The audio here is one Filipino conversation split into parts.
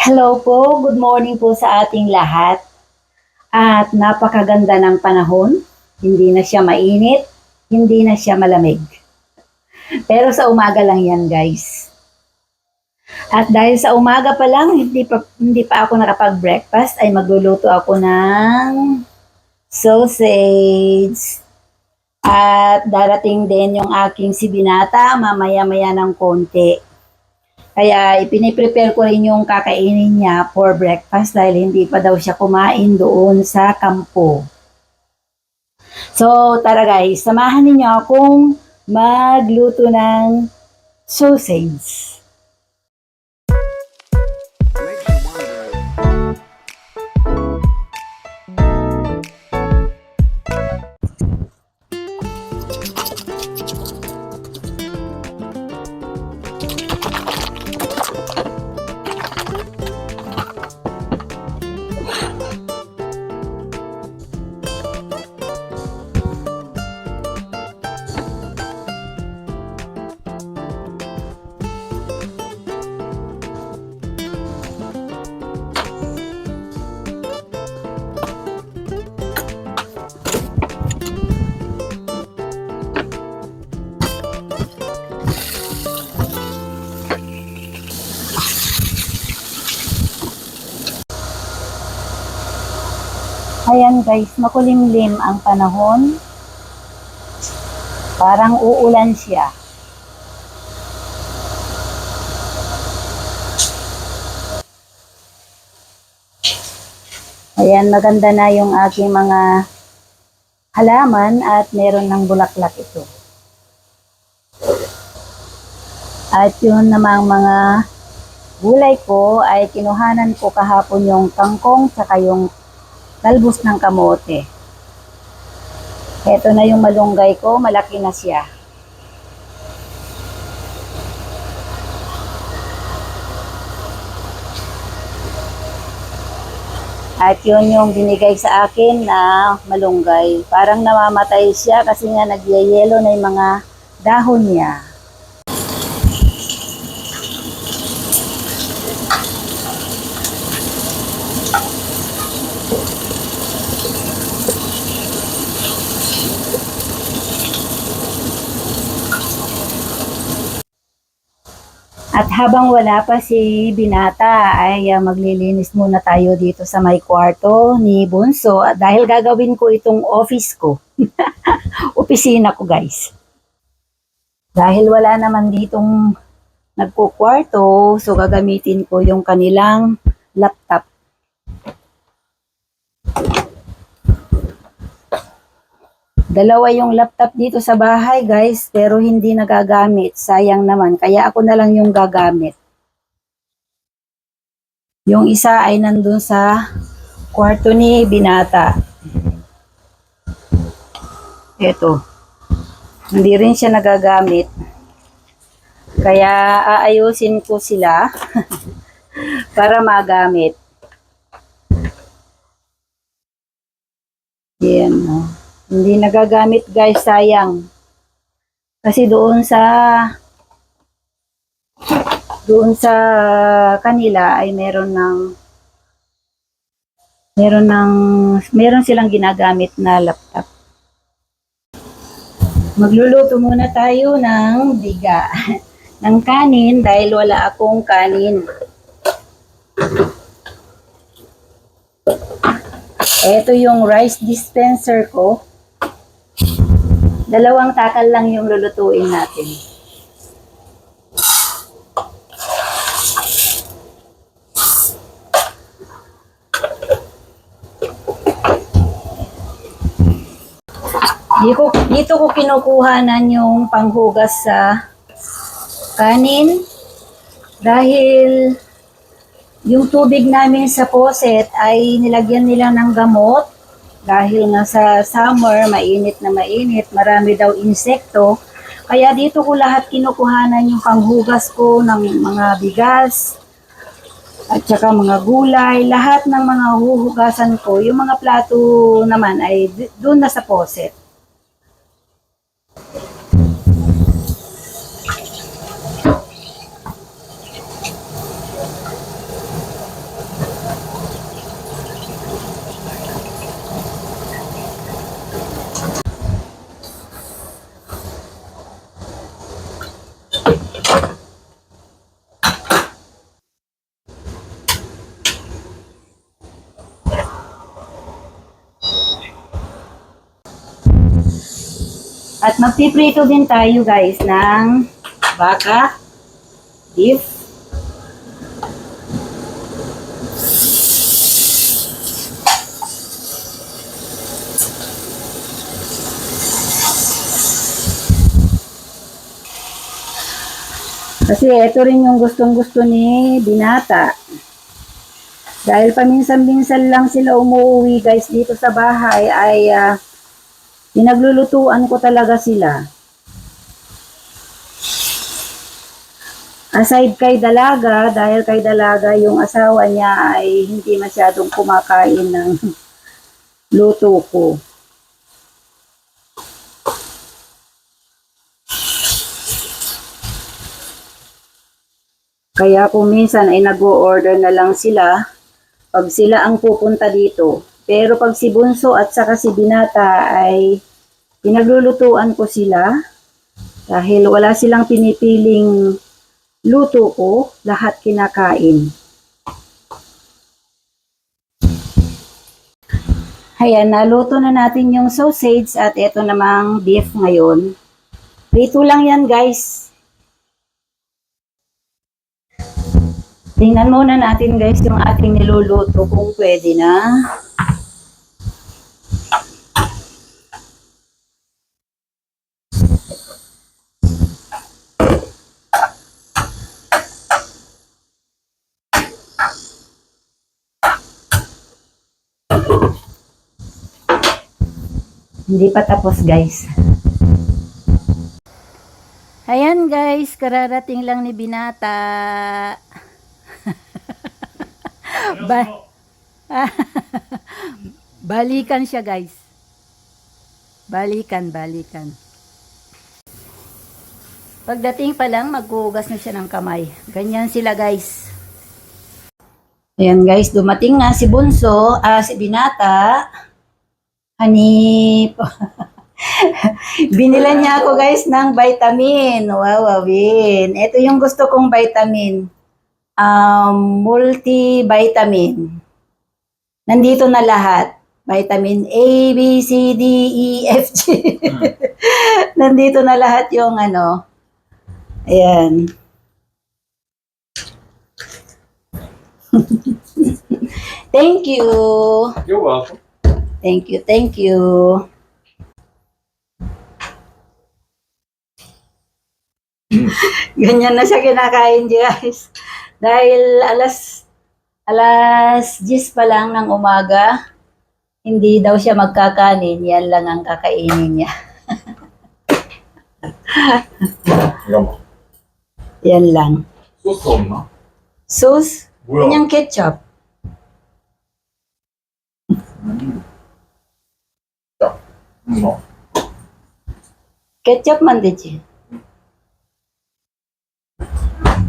Hello po, good morning po sa ating lahat. At napakaganda ng panahon. Hindi na siya mainit, hindi na siya malamig. Pero sa umaga lang yan, guys. At dahil sa umaga pa lang, hindi pa ako nakapag-breakfast, ay magluluto ako ng sausage. At darating din yung aking si Binata mamaya-maya ng konti. Kaya ipiniprepare ko rin yung kakainin niya for breakfast dahil hindi pa daw siya kumain doon sa kampo. So tara guys, samahan niyo akong magluto ng sausage. Ayan guys, makulimlim ang panahon. Parang uulan siya. Ayan, maganda na yung aking mga halaman at meron ng bulaklak ito. At yun namang mga gulay ko ay kinuhanan ko kahapon yung kangkong tsaka yung talbos ng kamote. Ito na yung malunggay ko, malaki na siya. At yun yung binigay sa akin na malunggay. Parang namamatay siya kasi nga nagyayelo na yung mga dahon niya. At habang wala pa si Binata ay maglilinis muna tayo dito sa may kwarto ni Bunso dahil gagawin ko itong office ko. Opisina ko guys. Dahil wala naman ditong nagkukwarto, so gagamitin ko yung kanilang laptop. Dalawa yung laptop dito sa bahay guys, pero hindi nagagamit. Sayang naman, kaya ako na lang yung gagamit. Yung isa ay nandun sa kwarto ni Binata. Ito. Hindi rin siya nagagamit. Kaya aayusin ko sila para magamit. Yan, oh. Hindi nagagamit guys, sayang. Kasi doon sa kanila ay meron silang ginagamit na laptop. Magluluto muna tayo ng biga ng kanin dahil wala akong kanin. Ito yung rice dispenser ko. Dalawang takal lang yung lulutuin natin. Dito ko kinukuhanan yung panghugas sa kanin dahil yung tubig namin sa faucet ay nilagyan nila ng gamot dahil nga sa summer, mainit na mainit, marami daw insekto. Kaya dito ko lahat kinukuhanan yung panghugas ko ng mga bigas at saka mga gulay, lahat ng mga huhugasan ko. Yung mga plato naman ay doon na sa faucet. At magpiprito din tayo guys ng baka, beef. Kasi ito rin yung gustong-gusto ni Binata. Dahil paminsan-minsan lang sila umuwi guys dito sa bahay ay pinaglulutuan ko talaga sila. Aside kay Dalaga, dahil kay Dalaga yung asawa niya ay hindi masyadong kumakain ng luto ko. Kaya kung minsan ay nag-o-order na lang sila pag sila ang pupunta dito. Pero pag si Bunso at saka si Binata ay pinaglulutuan ko sila dahil wala silang pinipiling luto ko, lahat kinakain. Ayan, naluto na natin yung sausage at ito namang beef ngayon. Prito lang yan guys. Tingnan muna natin guys yung ating niluluto kung pwede na. Hindi pa tapos guys. Ayan guys, kararating lang ni Binata. Balikan siya guys. Balikan. Pagdating pa lang, maghuhugas na siya ng kamay. Ganyan sila guys. Ayan guys, dumating na si Bunso, si Binata. Hanip. Binilan niya ako guys ng vitamin. Wow, Win. Ito yung gusto kong vitamin. Multivitamin. Nandito na lahat. Vitamin A, B, C, D, E, F, G. Nandito na lahat yung ano. Ayan. Thank you. You're welcome. Thank you. Ganyan na siya kinakain, guys. Dahil alas 10 pa lang ng umaga, hindi daw siya magkakanin. Yan lang ang kakainin niya. Yan lang. 소스 없나? Sauce? 뭐야? Kanyang ketchup. 자, 뭐? Ketchup man 되지.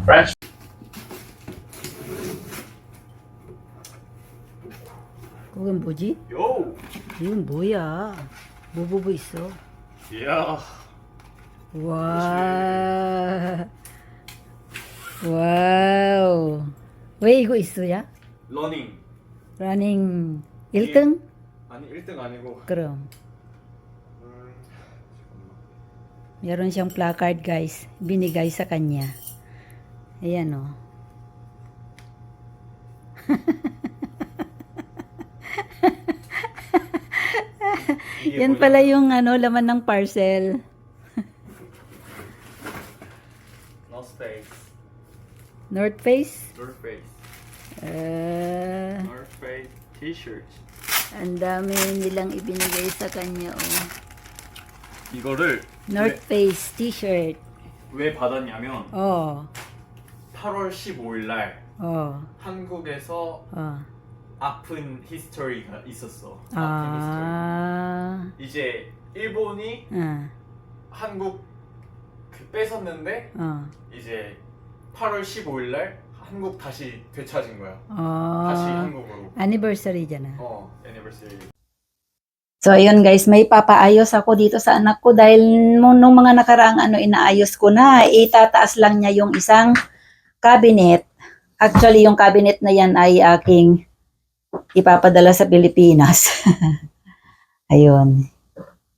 French. 그건 뭐지? 요. 이건 뭐야? 뭐 보고 있어? 야. 와. 와우. 왜 이거 있어야? 러닝. 러닝 1등? 아니 1등 아니고. 그럼. 잠깐만. Meron siyang placard guys. Binigay sa kanya. Ayan o. Yan pala yung ano, laman ng parcel. North Face. North Face? North Face. Ah, North Face T-shirt. ang dami nilang ibinigay sa kanya oh. 이거를 North Face t-shirt. 왜 받았냐면 Oh. 8월 15일 날 Oh. 한국에서 Oh. 아픈 히스토리가 있었어. 아픈 Ah. 히스토리. 이제 일본이 Ah. 한국 뺏었는데 이제 8월 15일 날 한국 다시 되찾은 거야. 다시 Oh. 한국으로. Anniversary dyan ah. anniversary. So, ayun guys, may papaayos ako dito sa anak ko dahil nung mga nakaraang inaayos ko na, itataas lang niya yung isang cabinet. Actually, yung cabinet na yan ay aking ipapadala sa Pilipinas. Ayun.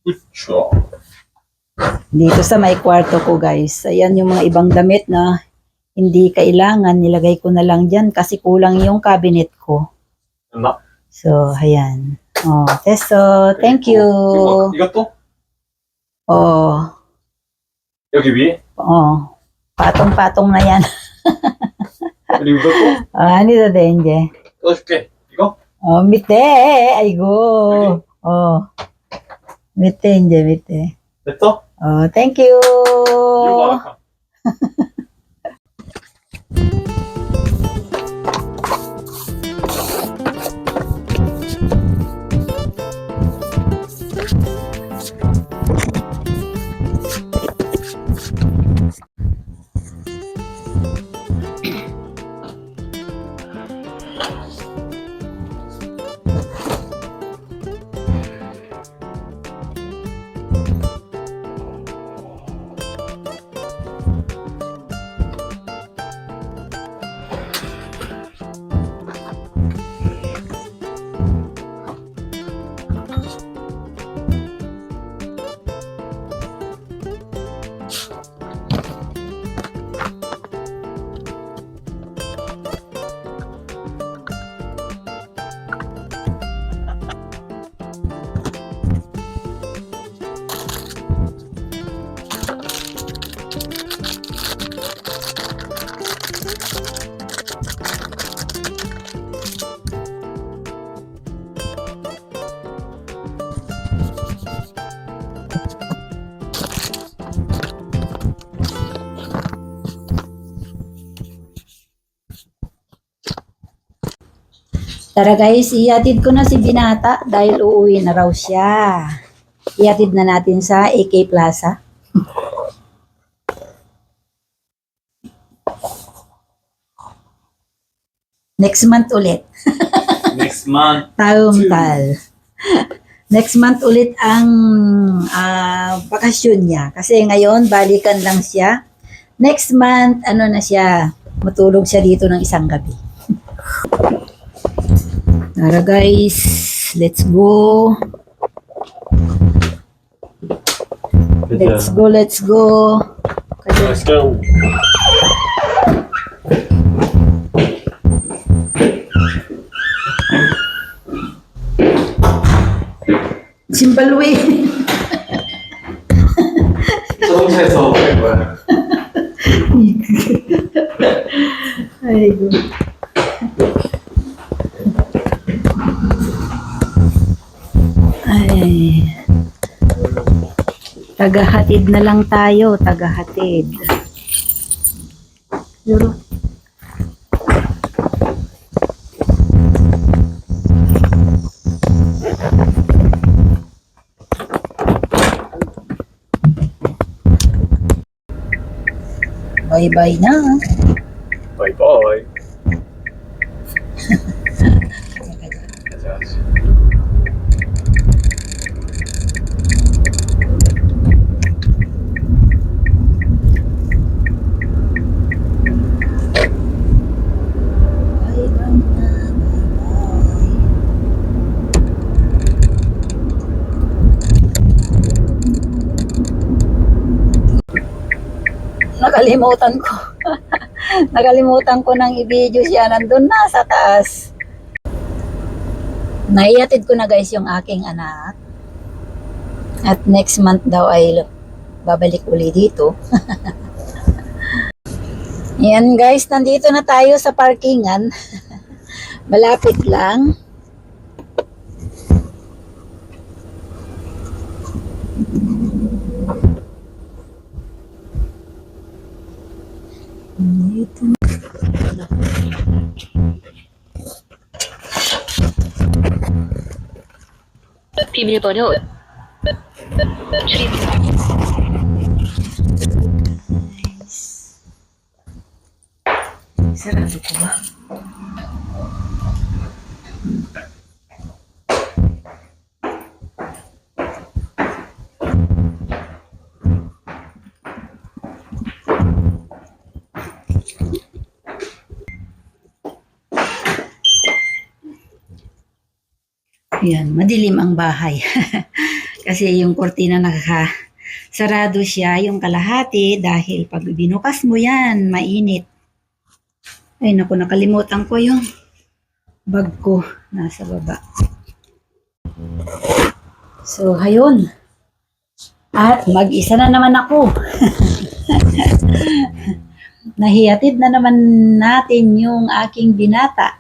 그쵸. Dito sa may kwarto ko guys, ayan yung mga ibang damit na hindi kailangan, nilagay ko na lang dyan kasi kulang yung cabinet ko. 됐나? So, ayan. Oh, Teso, thank you. 이것도? Oh, 여기 위에? oh. Patong-patong na yan. 그리고 이것도? Ano din, Je? 뜯어줄게. 이거? Oh, mitte. Aigo. Oh. Mitte, Je, mitte. 됐어? Oh, thank you. 이거 알아. Tara guys, ihatid ko na si Binata dahil uuwi na raw siya. Ihatid na natin sa AK Plaza. Next month ulit. Next month. Taumtal. Next month ulit ang bakasyon niya. Kasi ngayon, balikan lang siya. Next month, ano na siya, matulog siya dito ng isang gabi. Tara guys, let's go. Let's go, let's go. Let's go. Simbalwe. 자동차에서 갈 거야. Ayo. Ay. Tagahatid na lang tayo, tagahatid. Yuro. Bye-bye na. 바이바이. 가자. Bye-bye na. Bye-bye. Nakalimutan ko. Nakalimutan ko nang i-video siya. Nandun na sa taas. Naihatid ko na guys yung aking anak. At next month daw ay babalik uli dito. Yan guys, nandito na tayo sa parkingan. Malapit lang. Dito na. 비밀번호 출입 Sarado ko ba? Yan, madilim ang bahay. Kasi yung kortina sarado siya yung kalahati dahil pag binukas mo yan, mainit. Ay naku, nakalimutan ko yung bag ko nasa baba. So, ayun. At mag-isa na naman ako. Nahihatid na naman natin yung aking binata.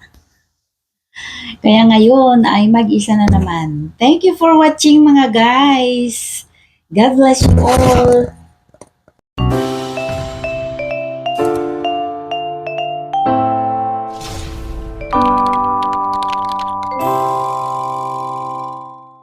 Kaya ngayon ay mag-isa na naman. Thank you for watching mga guys. God bless you all.